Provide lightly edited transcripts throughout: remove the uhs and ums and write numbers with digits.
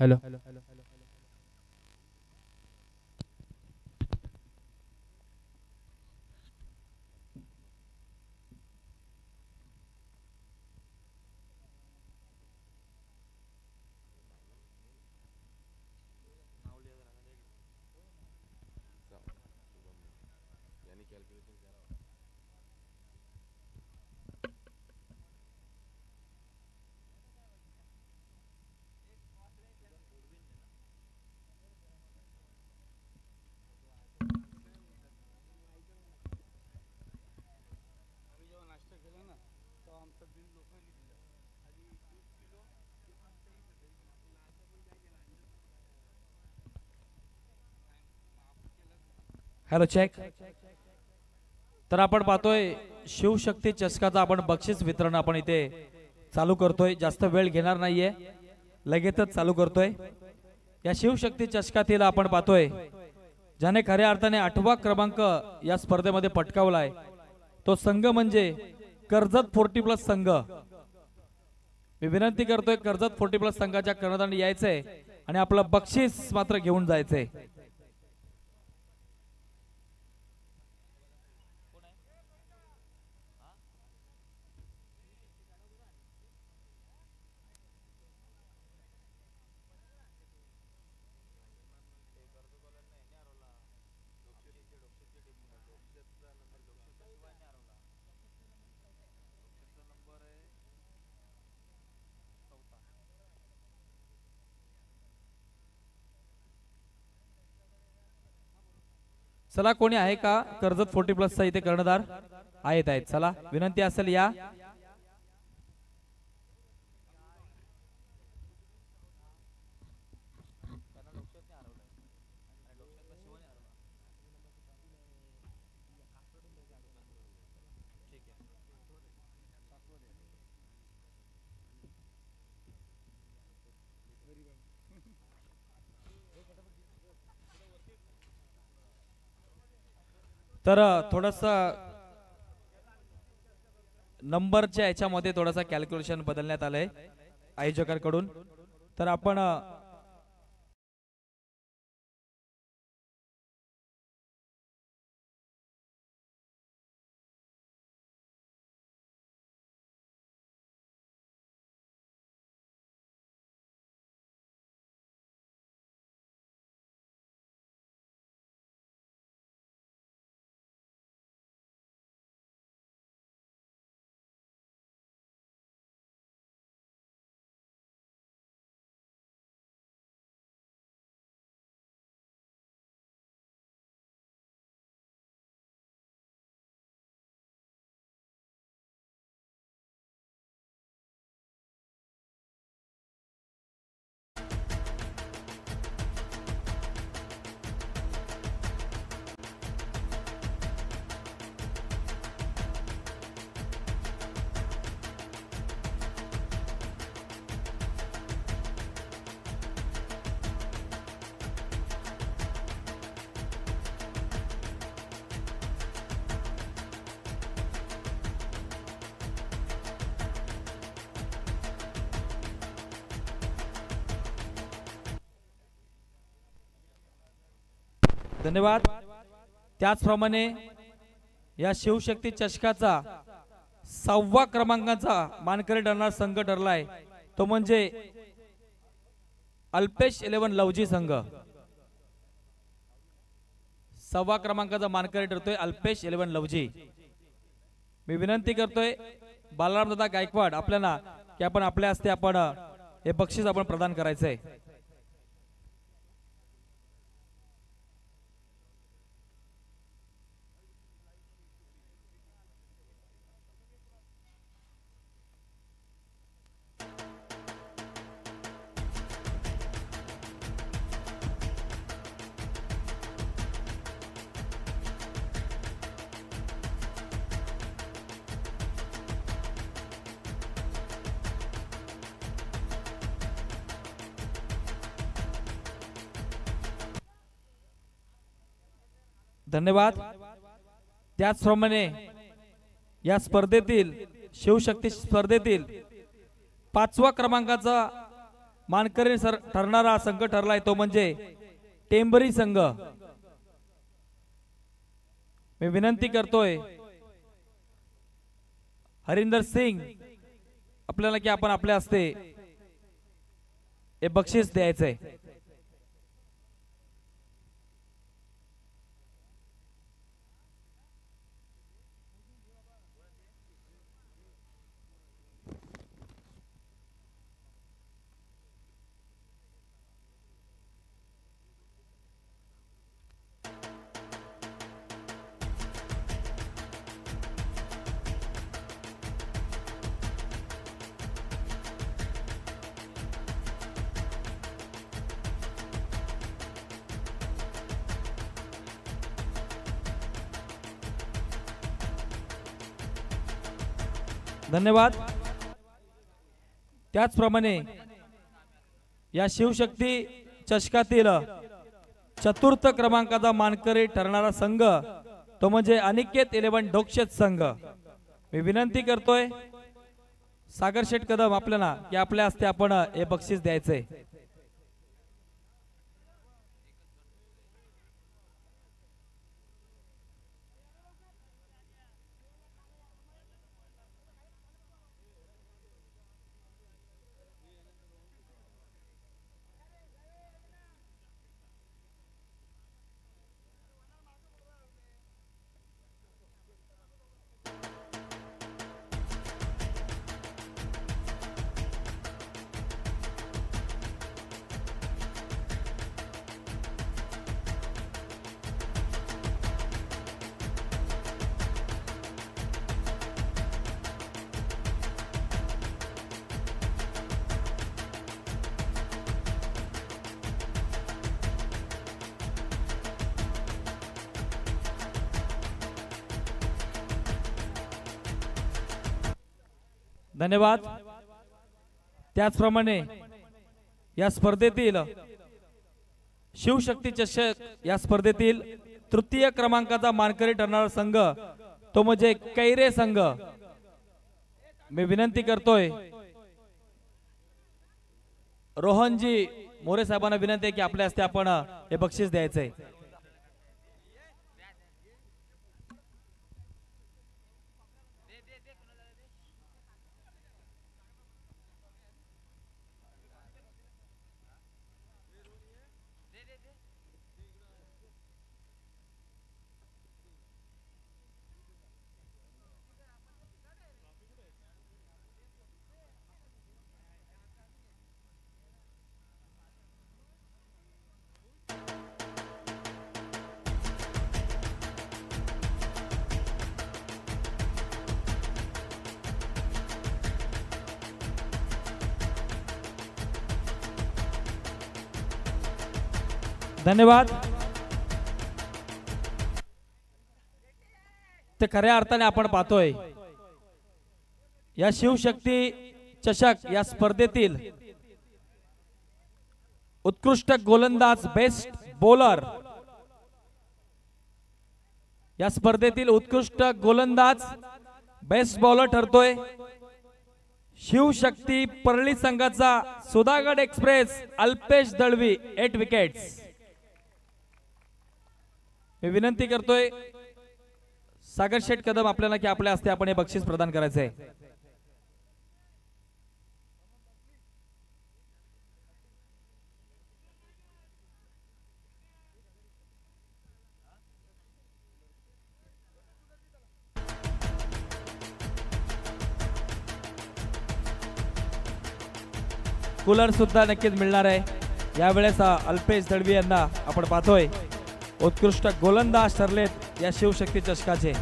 Hello. Hello check. तर आपण पाहतोय शिवशक्ती चषकाचा आपण बक्षीस वितरण आपण इथे चालू करतोय. जास्त वेळ घेणार नाहीये, लगेचच चालू करतोय. या शिवशक्ती चषकातील आपण पाहतोय ज्याने खऱ्या अर्थाने 8वा क्रमांक या स्पर्धेमध्ये पटकावलाय तो संघ म्हणजे कर्जत 40+ संघ. मी विनंती करतोय कर्जत 40+ संघाच्या कर्णधाराने यायचंय आणि आपलं बक्षीस मात्र घेऊन जायचंय. चला कोणी आहे का कर्जत 40+ चा इथे कर्णधार? आहेत. चला विनंती असेल या. तर थोडासा नंबरच्या याच्यामध्ये थोडासा कॅल्क्युलेशन बदलण्यात आलंय आयोजकांकडून. तर आपण धन्यवाद. त्याचप्रमाणे या शिवशक्ती चषकाचा 6वा क्रमांकाचा मानकरी ठरणारा संघ ठरलाय तो म्हणजे अल्पेश 11 लवजी संघ. 6वा क्रमांकाचा मानकरी ठरतोय अल्पेश 11 लवजी. मी विनंती करतोय बालराम दादा गायकवाड आपल्याला की आपण आपल्या हस्ते आपण हे बक्षीस आपण प्रदान करायचंय. धन्यवाद. त्याचप्रमाणे या स्पर्धेतील शिवशक्ती स्पर्धेतील 5व्या क्रमांकाचा मानकरी ठरणारा संघ ठरलाय तो म्हणजे टेंबरी संघ। मी विनंती करतोय हरिंदर सिंग आपल्याला की आपण आपल्या हस्ते हे बक्षीस द्यायचंय। धन्यवाद। त्याचप्रमाणे या शिवशक्ती चषकातील चतुर्थ क्रमांकाचा मानकरी ठरणारा संघ तो म्हणजे अनिकेत 11 डोकशेत संघ। मी विनंती करतोय सागर शेठ कदम आपल्याला की आपल्या हस्ते आपण हे बक्षीस द्यायचंय। धन्यवाद। त्याचप्रमाणे या स्पर्धेतील शिवशक्ती चषक या स्पर्धेतील तृतीय क्रमांकाचा मानकरी ठरणारा संघ तो म्हणजे कैरे संघ। मी विनंती करतोय रोहनजी मोरे साहेबांना विनंती आहे की आपल्या हस्ते आपण हे बक्षीस द्यायचंय। धन्यवाद। ते खऱ्या अर्थाने आपण पाहतोय या शिवशक्ती चषक या स्पर्धेतील उत्कृष्ट गोलंदाज बेस्ट बॉलर या स्पर्धेतील उत्कृष्ट गोलंदाज बेस्ट बॉलर ठरतोय शिवशक्ती परळी संघाचा सुधागड एक्सप्रेस अल्पेश दळवी 8 विकेट्स। मी विनंती करतोय सागर शेठ कदम आपल्याला की आपल्या हस्ते आपण हे बक्षीस प्रदान करायचंय। कूलर सुद्धा नक्कीच मिळणार आहे। यावेळेस अल्पेश दळवी यांना आपण पाहतोय उत्कृष्ट गोलंदाज ठरलेत या शिवशक्ती चषकाचे।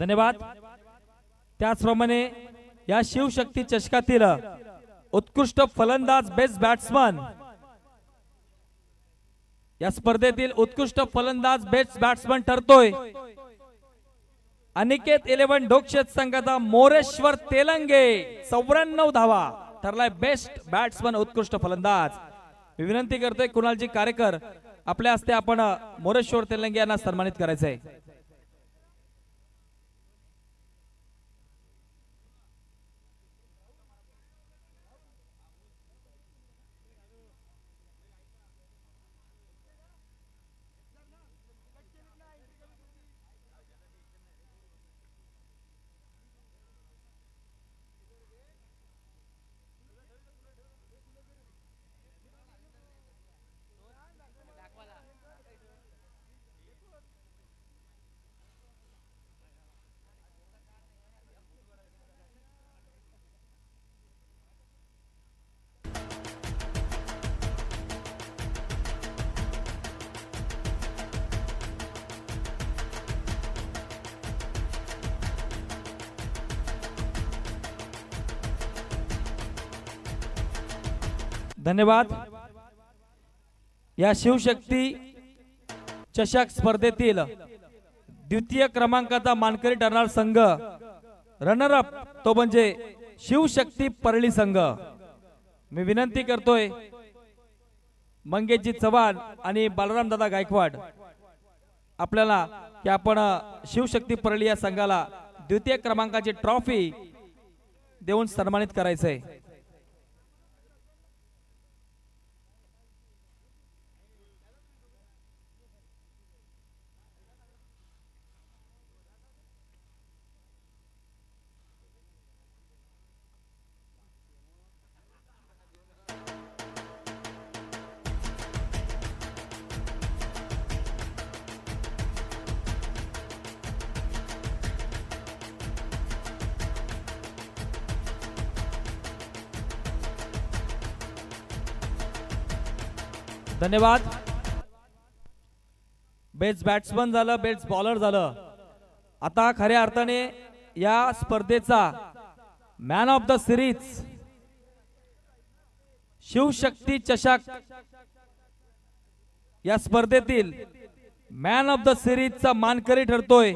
धन्यवाद. त्याचप्रमाणे या शिवशक्ती चषकातील उत्कृष्ट फलंदाज बेस्ट बॅट्समन या स्पर्धेतील उत्कृष्ट फलंदाज बेस्ट बॅट्समन ठरतोय अनिकेत 11 ढोकशेत संघाचा मोरेश्वर तेलंगे 94 धावा ठरलाय बेस्ट बॅट्समन उत्कृष्ट फलंदाज. मी विनंती करतोय कुणालजी कार्यकर आपल्या हस्ते आपण मोरेश्वर तेलंगे यांना सन्मानित करायचंय. धन्यवाद. या शिवशक्ती चषक स्पर्धेतील द्वितीय क्रमांकाचा मानकरी ठरणार संघ रनर अप तो म्हणजे शिवशक्ती परळी संघ. मी विनंती करतोय मंगेशजी चव्हाण आणि बालराम दादा गायकवाड आपल्याला की आपण शिवशक्ती परळी या संघाला द्वितीय क्रमांकाची ट्रॉफी देऊन सन्मानित करायचंय. धन्यवाद. बेस्ट बॅट्समन झालं बेस्ट बॉलर झालं. आता खऱ्या अर्थाने या स्पर्धेचा man of the series Shivshakti चषक या स्पर्धेतील मॅन ऑफ द सिरीजचा मानकरी ठरतोय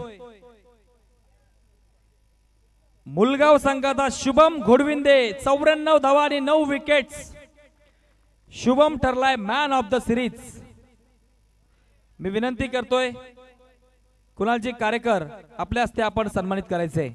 मुलगाव संघाचा शुभम घोडविंदे 94 धावा आणि 9 विकेट्स. शुभम ठरलाय मॅन ऑफ द सिरीज. मी विनंती करतोय कुणालजी कार्यकर आपल्या हस्ते आपण सन्मानित करायचे.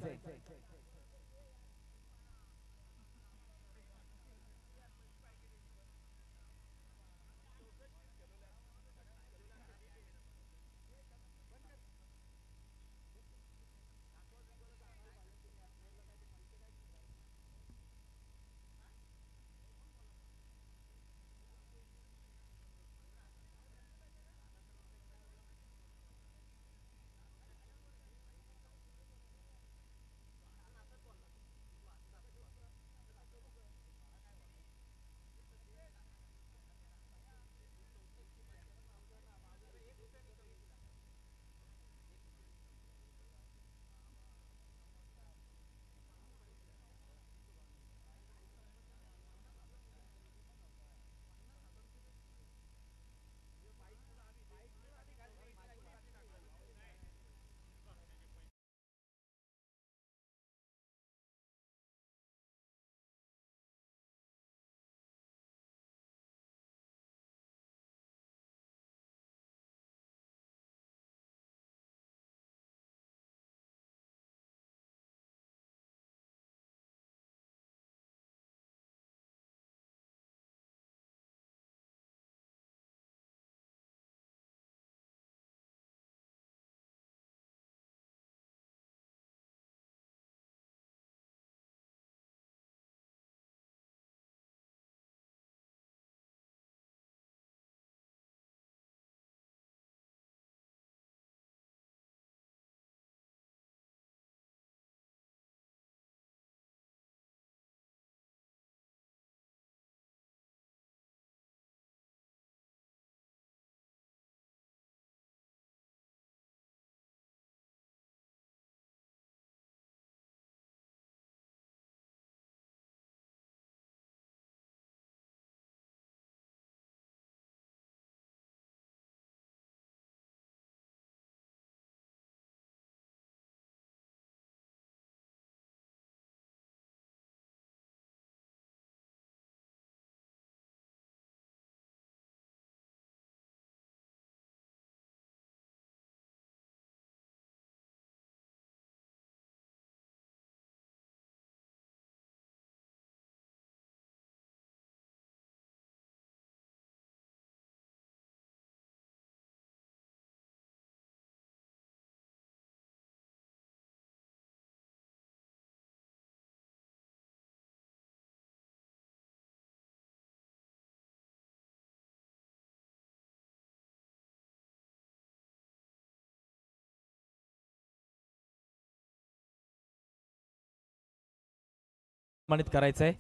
सन्मानित करायचंय।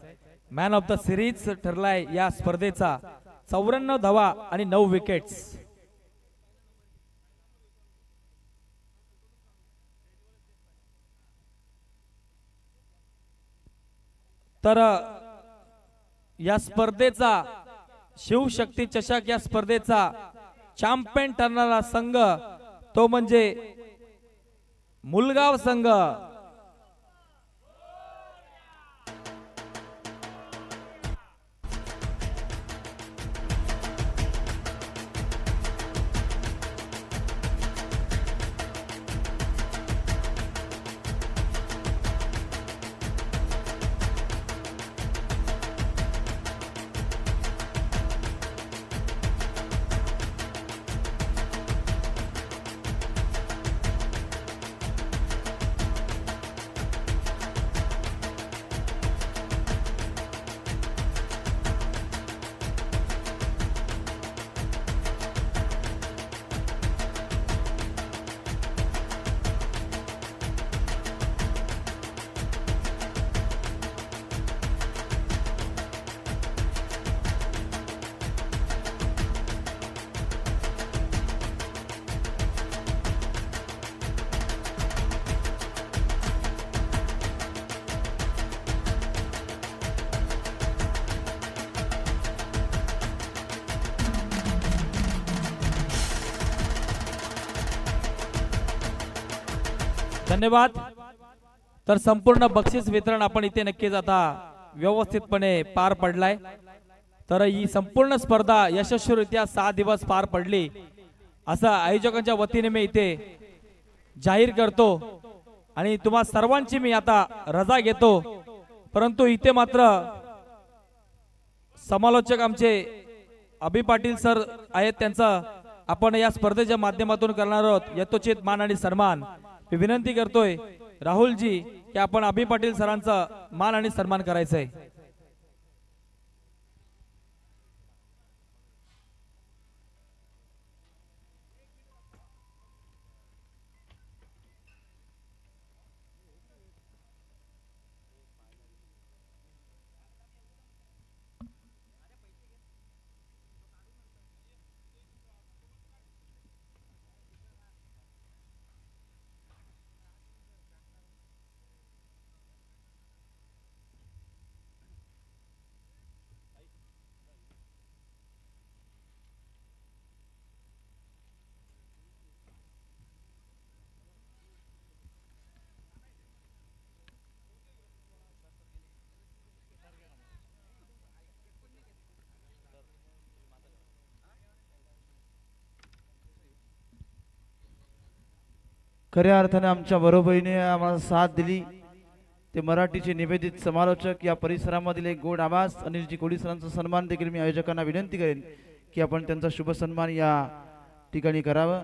मॅन ऑफ द सिरीज ठरलाय या स्पर्धेचा 94 धावा आणि 9 विकेट्स। तर या स्पर्धेचा शिवशक्ती चषक या स्पर्धेचा चॅम्पियन ठरणारा संघ तो म्हणजे मुलगाव संघ। धन्यवाद। तर संपूर्ण बक्षीस वितरण आपण इथे नक्कीच आता व्यवस्थितपणे पार पडलाय। तर ही संपूर्ण स्पर्धा यशस्वीरित्या 6 दिवस पार पडली असं आयोजकांच्या वतीने मी इथे जाहीर करतो आणि तुम्हा सर्वांची मी आता रजा घेतो। परंतु इथे मात्र समालोचक आमचे अभि पाटील सर आहेत, त्यांचा आपण या स्पर्धेच्या माध्यमातून करणार आहोत यथोचित मान आणि सन्मान। मी विनंती करतोय राहुलजी की आपण अभि पाटील सरांचा मान आणि सन्मान करायचा आहे। खऱ्या अर्थाने आमच्या बरोबरीने आम्हाला साथ दिली ते मराठीचे निवेदित समालोचक या परिसरामधील एक गोड आवाज अनिलजी कोळी सरांचा सन्मान देखील मी आयोजकांना विनंती करेन की आपण त्यांचा शुभ सन्मान या ठिकाणी करावा।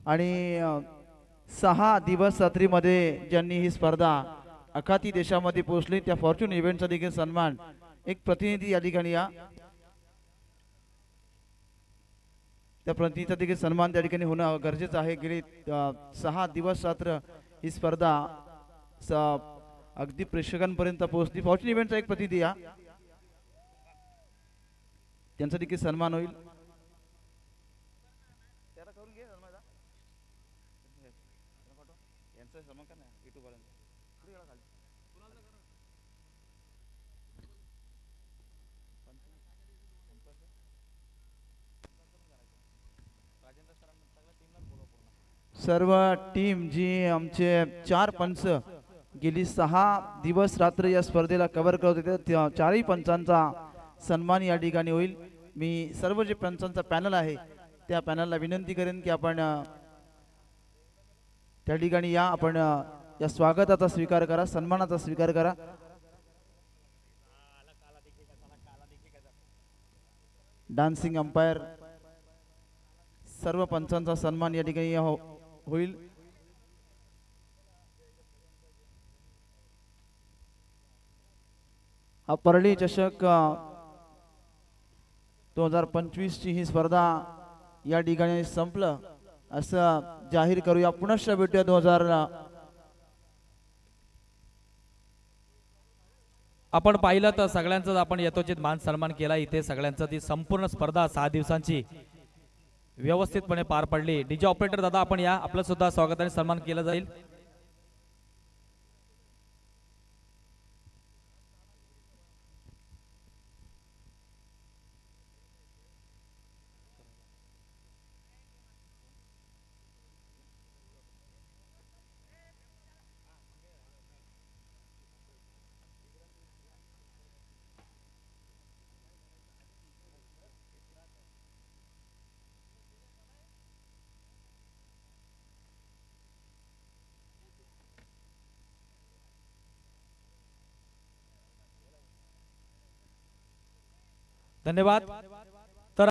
आणि 6 दिवस रात्रीमध्ये ज्यांनी ही स्पर्धा अखाती देशामध्ये पोहोचली त्या फॉर्च्यून इव्हेंटचा देखील सन्मान एक प्रतिनिधी या ठिकाणी या त्या प्रतिनिधीचा देखील सन्मान त्या ठिकाणी होणं गरजेचं आहे। गेली 6 दिवस रात्र ही स्पर्धा अगदी प्रेक्षकांपर्यंत पोहोचली। फॉर्च्यून इव्हेंटचा एक प्रतिनिधी या त्यांचा देखील सन्मान होईल। सर्व टीम जी आमचे 4 पंच गेली 6 दिवस रात्र या स्पर्धेला कव्हर करत होते त्या 4ही पंचांचा सन्मान या ठिकाणी होईल। मी सर्व जे पंचांचा पॅनल आहे त्या पॅनलला विनंती करेन की आपण त्या ठिकाणी या आपण या स्वागताचा स्वीकार करा, सन्मानाचा स्वीकार करा। डान्सिंग अंपायर सर्व पंचांचा सन्मान या ठिकाणी होईल। हा परळी चषक 2025 ची ही स्पर्धा या ठिकाणी संपलं असं जाहीर करूया. पुनश्च भेटूया 2000. आपण पाहिलं तर सगळ्यांचाच आपण यथोचित मान सन्मान केला. इथे सगळ्यांचा ती संपूर्ण स्पर्धा 6 दिवसांची व्यवस्थितपणे पार पडली. डीजे ऑपरेटर दादा आपण या, आपलं सुद्धा स्वागत आणि सन्मान केला जाईल. धन्यवाद.